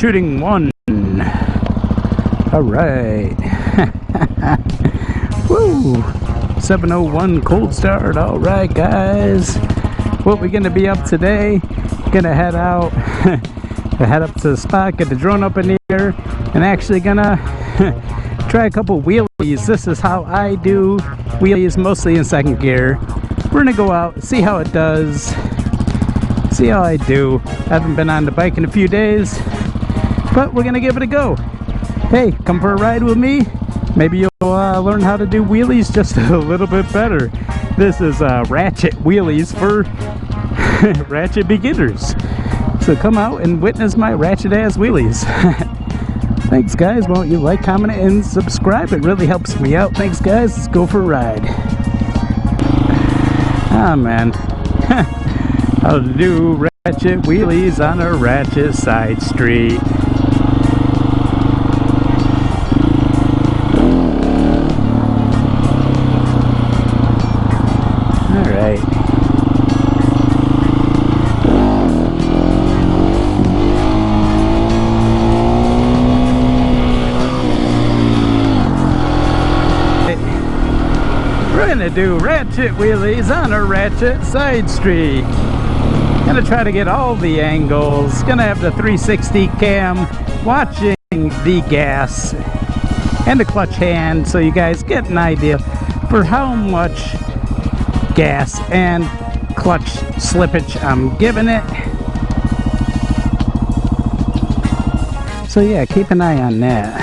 shooting one. Alright. Woo! 7:01 cold start. Alright, guys. What we're gonna be up today? Gonna head out, head up to the spot, get the drone up in the air, and actually gonna try a couple wheelies. This is how I do wheelies, mostly in second gear. We're gonna go out, see how it does, see how I do. I haven't been on the bike in a few days, but we're gonna give it a go. Hey, come for a ride with me. Maybe you'll learn how to do wheelies just a little bit better. This is Ratchet Wheelies for Ratchet beginners. So come out and witness my ratchet ass wheelies. Thanks, guys. Won't you like, comment, and subscribe? It really helps me out. Thanks, guys. Let's go for a ride. Ah, man. How to do ratchet wheelies on a ratchet side street. Alright. We're gonna do ratchet wheelies on a ratchet side street. Gonna try to get all the angles. Gonna have the 360 cam watching the gas and the clutch hand so you guys get an idea for how much gas and clutch slippage I'm giving it. So yeah, keep an eye on that.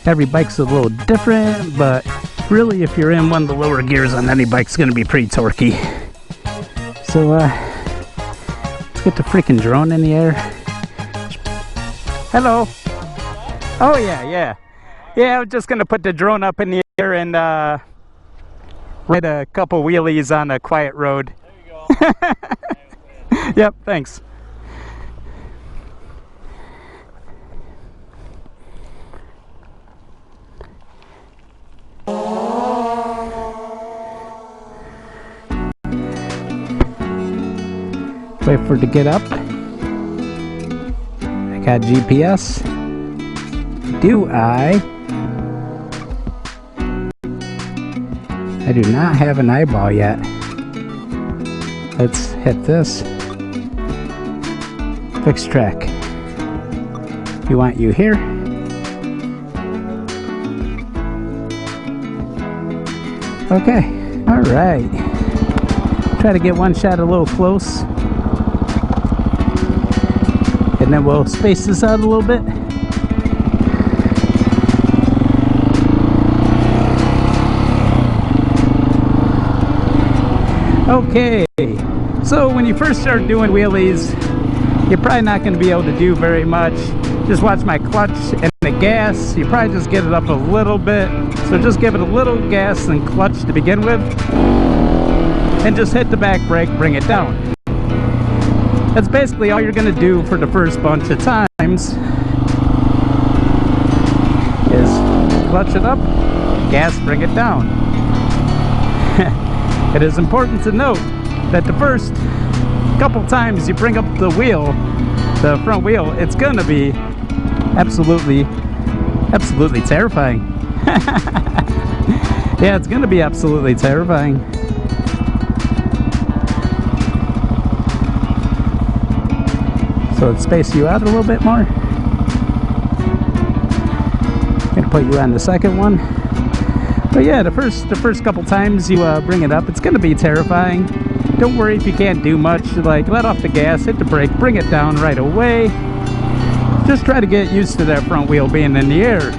Every bike's a little different, but really if you're in one of the lower gears on any bike, it's going to be pretty torquey. So let's get the freaking drone in the air. Hello. Oh yeah, I was just going to put the drone up in the air and ride a couple wheelies on a quiet road. There you go. Yep, thanks. Wait for it to get up. I got GPS. Do I? I do not have an eyeball yet. Let's hit this. Fix track. We want you here. Okay, alright. Try to get one shot a little close. And then we'll space this out a little bit. Okay, so when you first start doing wheelies, you're probably not going to be able to do very much. Just watch my clutch and the gas. You probably just get it up a little bit. So just give it a little gas and clutch to begin with. And just hit the back brake, bring it down. That's basically all you're going to do for the first bunch of times. Is clutch it up, gas, bring it down. It is important to note that the first couple times you bring up the wheel, the front wheel, it's going to be absolutely terrifying. Yeah, it's going to be absolutely terrifying. So let's space you out a little bit more. I'm going to put you on the second one. But yeah, the first couple times you bring it up, it's going to be terrifying. Don't worry if you can't do much. Like, let off the gas, hit the brake, bring it down right away. Just try to get used to that front wheel being in the air.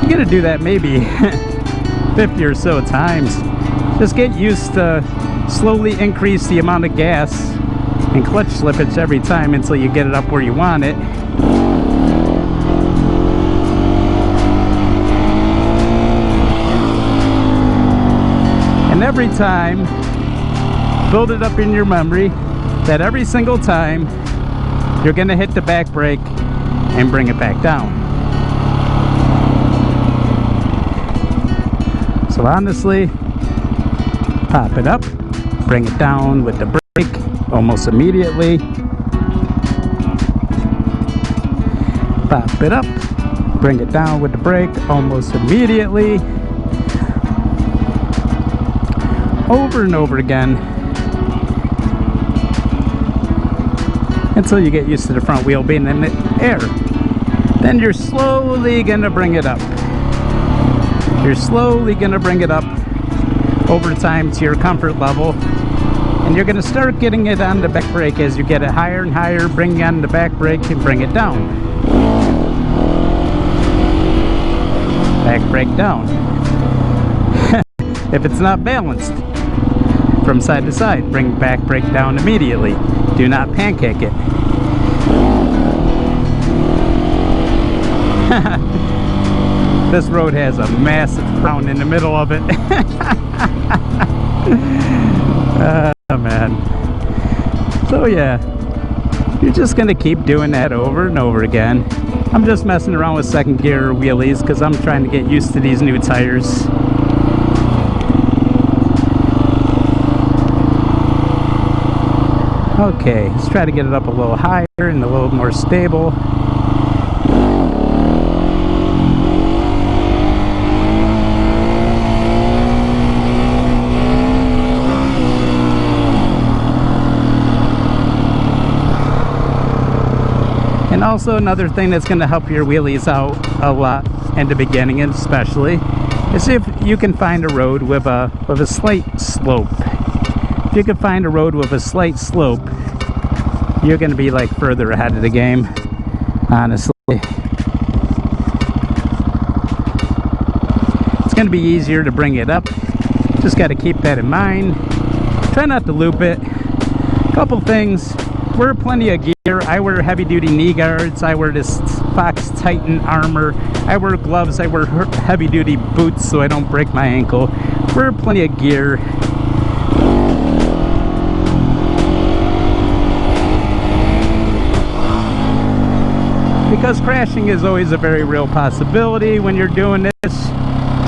You're going to do that maybe 50 or so times. Just get used to slowly increase the amount of gas and clutch slippage every time until you get it up where you want it. And every time, build it up in your memory that every single time you're going to hit the back brake and bring it back down. So honestly, pop it up, bring it down with the brake almost immediately. pop it up, bring it down with the brake almost immediately, over and over again, until you get used to the front wheel being in the air. Then you're slowly gonna bring it up. You're slowly gonna bring it up over time to your comfort level, and you're gonna start getting it on the back brake as you get it higher and higher. Bring on the back brake and bring it down. Back brake down. If it's not balanced from side to side, bring back brake down immediately. Do not pancake it. This road has a massive crown in the middle of it. Oh man. So yeah, you're just gonna keep doing that over and over again. I'm just messing around with second gear wheelies because I'm trying to get used to these new tires. Okay, let's try to get it up a little higher and a little more stable. And also another thing that's going to help your wheelies out a lot in the beginning, especially, is if you can find a road with a slight slope. If you can find a road with a slight slope, you're going to be like further ahead of the game, honestly. It's going to be easier to bring it up. Just got to keep that in mind. Try not to loop it. Couple things. Wear plenty of gear. I wear heavy duty knee guards. I wear this Fox Titan armor. I wear gloves. I wear heavy duty boots so I don't break my ankle. Wear plenty of gear. Because crashing is always a very real possibility when you're doing this.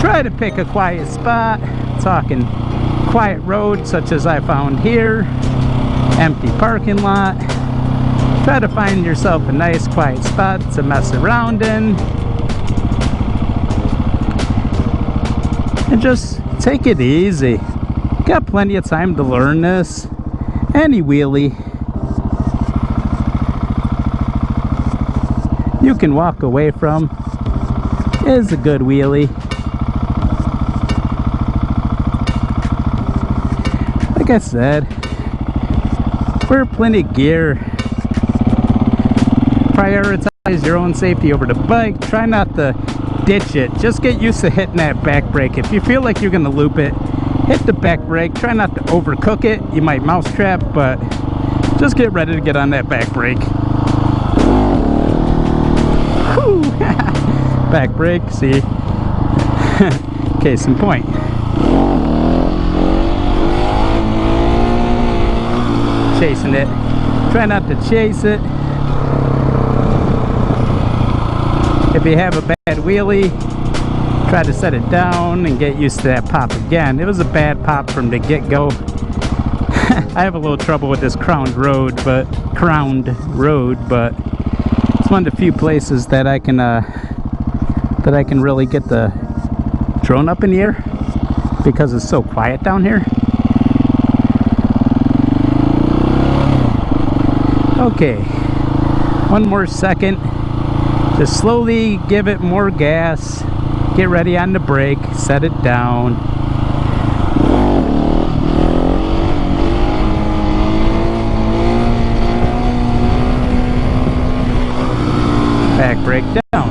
Try to pick a quiet spot. Talking quiet road such as I found here. Empty parking lot. Try to find yourself a nice quiet spot to mess around in. And just take it easy. Got plenty of time to learn this. Any wheelie you can walk away from is a good wheelie. Like I said, wear plenty of gear. Prioritize your own safety over the bike. Try not to ditch it. Just get used to hitting that back brake. If you feel like you're going to loop it, hit the back brake. Try not to overcook it. You might mousetrap, but just get ready to get on that back brake. Back brake, see? Case in point. Chasing it. Try not to chase it. If you have a bad wheelie, try to set it down and get used to that pop again. It was a bad pop from the get-go. I have a little trouble with this crowned road, but it's one of the few places that I can really get the drone up in the air because it's so quiet down here. Okay, one more second. Just slowly give it more gas. Get ready on the brake. Set it down. Back brake down.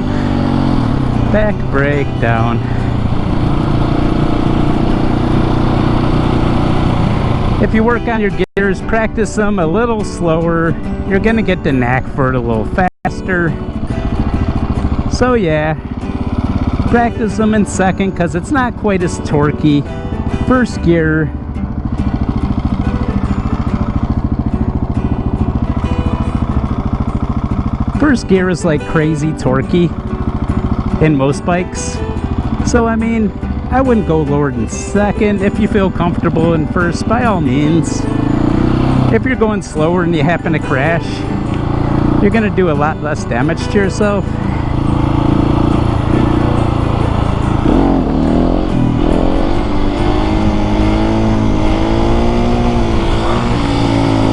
Back brake down. If you work on your gears, practice them a little slower. You're gonna get the knack for it a little faster. So yeah, practice them in second because it's not quite as torquey. First gear. First gear is like crazy torquey in most bikes. So I mean, I wouldn't go lower than second. If you feel comfortable in first, by all means. If you're going slower and you happen to crash, you're gonna do a lot less damage to yourself.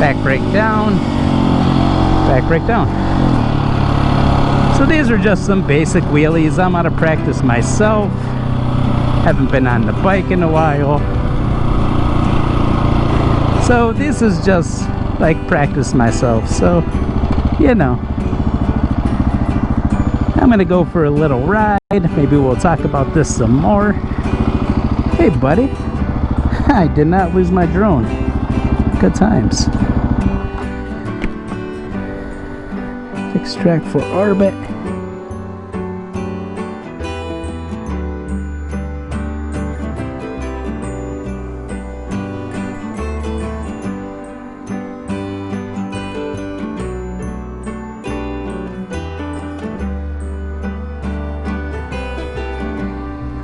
Back brake down, back brake down. So these are just some basic wheelies. I'm out of practice myself. Haven't been on the bike in a while. So this is just like practice myself. So, you know, I'm gonna go for a little ride. Maybe we'll talk about this some more. Hey buddy, I did not lose my drone. Good times. Extract for orbit.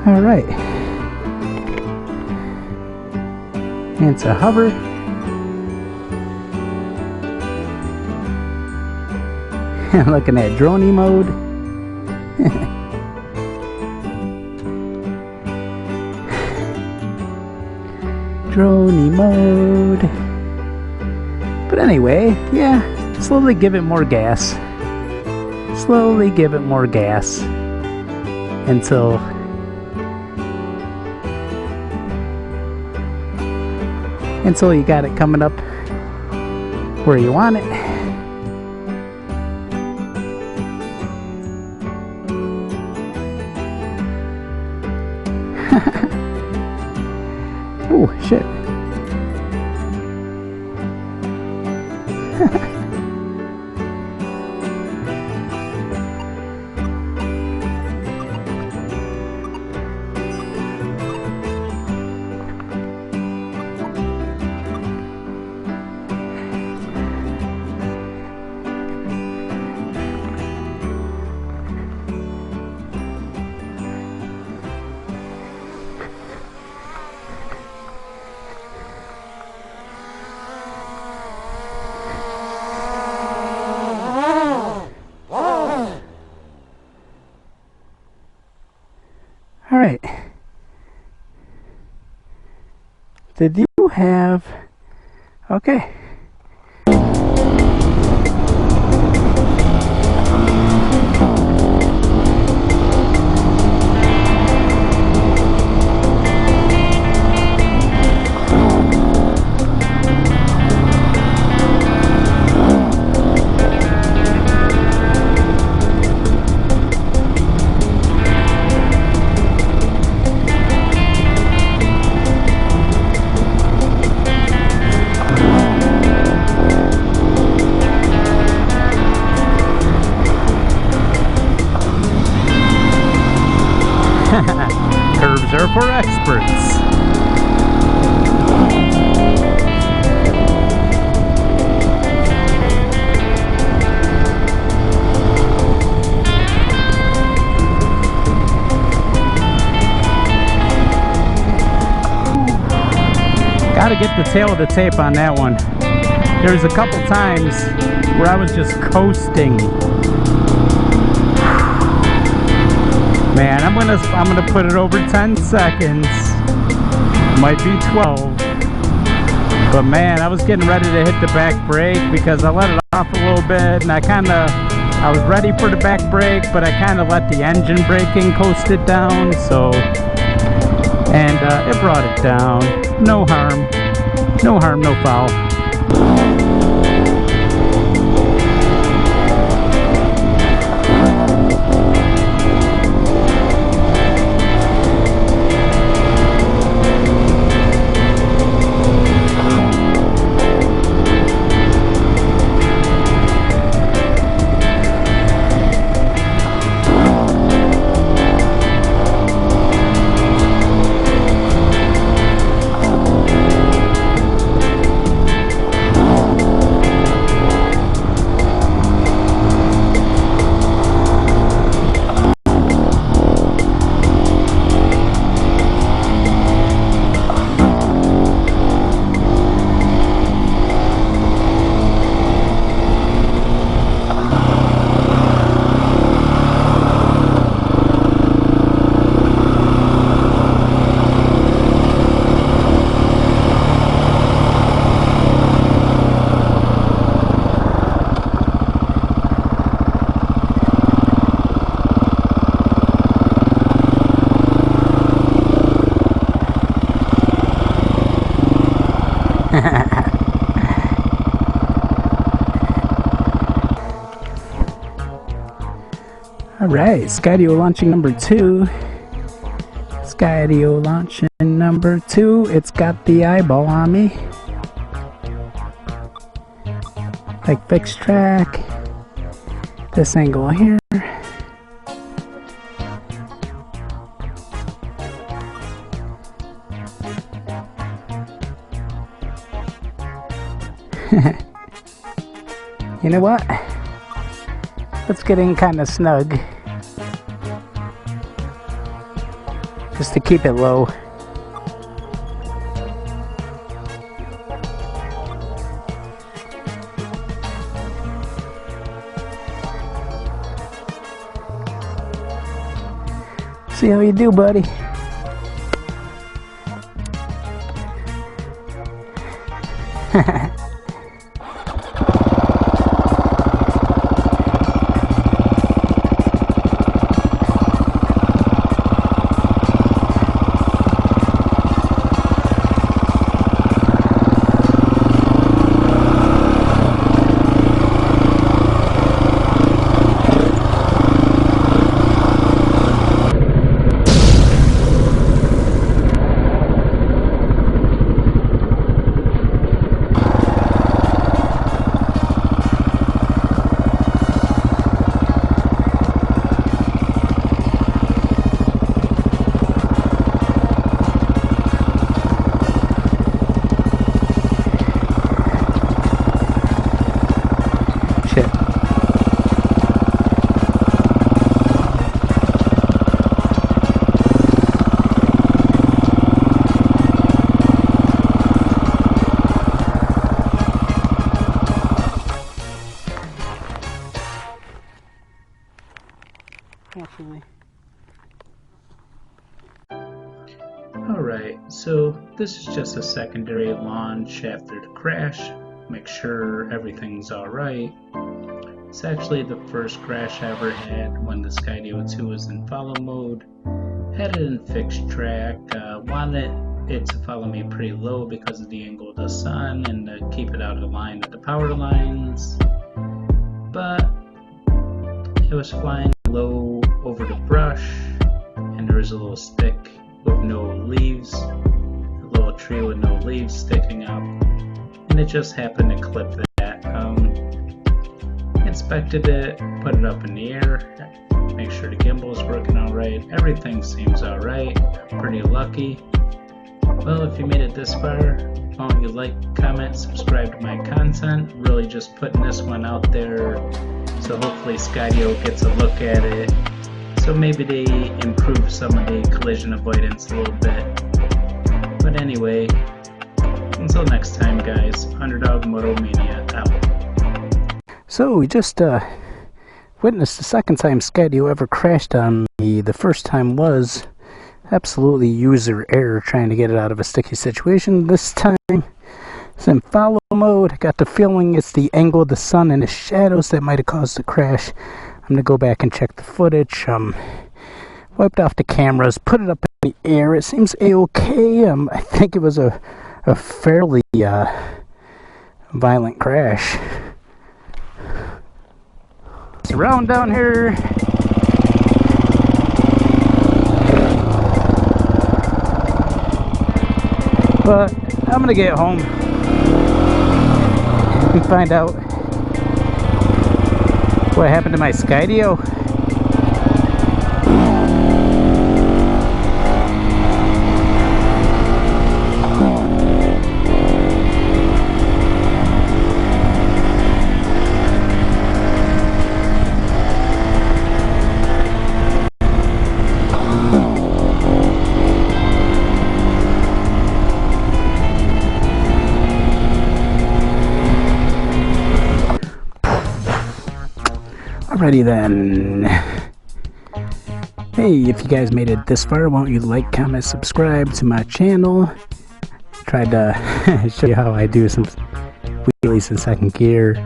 All right, and to hover. Looking at droney mode. Droney mode. But anyway, yeah, slowly give it more gas. Slowly give it more gas until you got it coming up where you want it. Oh shit. All right. Did you have... Okay. Curves are for experts. Gotta get the tail of the tape on that one. There was a couple times where I was just coasting. Man, I'm gonna put it over 10 seconds. Might be 12. But man, I was getting ready to hit the back brake because I let it off a little bit, and I was ready for the back brake, but I kind of let the engine braking coast it down. So, and it brought it down. No harm, no foul. Alright, skydio launching number 2. Skydio launching number 2. It's got the eyeball on me. Like fixed track. This angle here. You know what? Let's get in kind of snug. Just to keep it low. See how you do, buddy. Actually. Alright, so this is just a secondary launch after the crash. Make sure everything's alright. It's actually the first crash I ever had when the Skydio 2 was in follow mode. Had it in fixed track, wanted it to follow me pretty low because of the angle of the sun and to keep it out of the line of the power lines. But it was flying low over the brush, and there was a little stick with no leaves, a little tree with no leaves sticking up, and it just happened to clip that. Inspected it, put it up in the air, make sure the gimbal's working alright, everything seems alright, pretty lucky. Well, if you made it this far, why don't you like, comment, subscribe to my content, really just putting this one out there. So hopefully Skydio gets a look at it. So maybe they improve some of the collision avoidance a little bit. But anyway, until next time guys, Underdog Moto Mania out. So we just witnessed the second time Skydio ever crashed on me. The first time was absolutely user error trying to get it out of a sticky situation. This time it's in follow mode. I got the feeling it's the angle of the sun and the shadows that might have caused the crash. I'm going to go back and check the footage. Wiped off the cameras, put it up in the air. It seems a-okay. I think it was a fairly violent crash. It's around down here. But I'm going to get home and find out what happened to my Skydio. Alrighty then. Hey, if you guys made it this far, why don't you like, comment, subscribe to my channel. Tried to show you how I do some wheelies in second gear.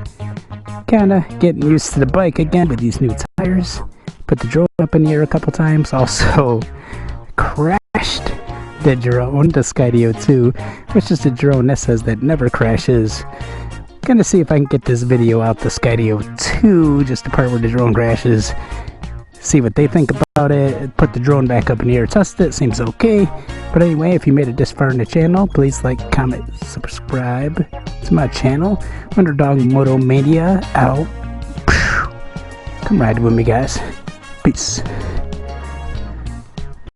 Kinda getting used to the bike again with these new tires. Put the drone up in the air a couple times. Also crashed the drone, the Skydio 2, which is the drone that says that never crashes. Gonna see if I can get this video out, the Skydio 2, just the part where the drone crashes. see what they think about it, put the drone back up in the air, test it, seems okay. But anyway, if you made it this far in the channel, please like, comment, subscribe to my channel. Underdog Moto Mania out. Come ride with me, guys. Peace.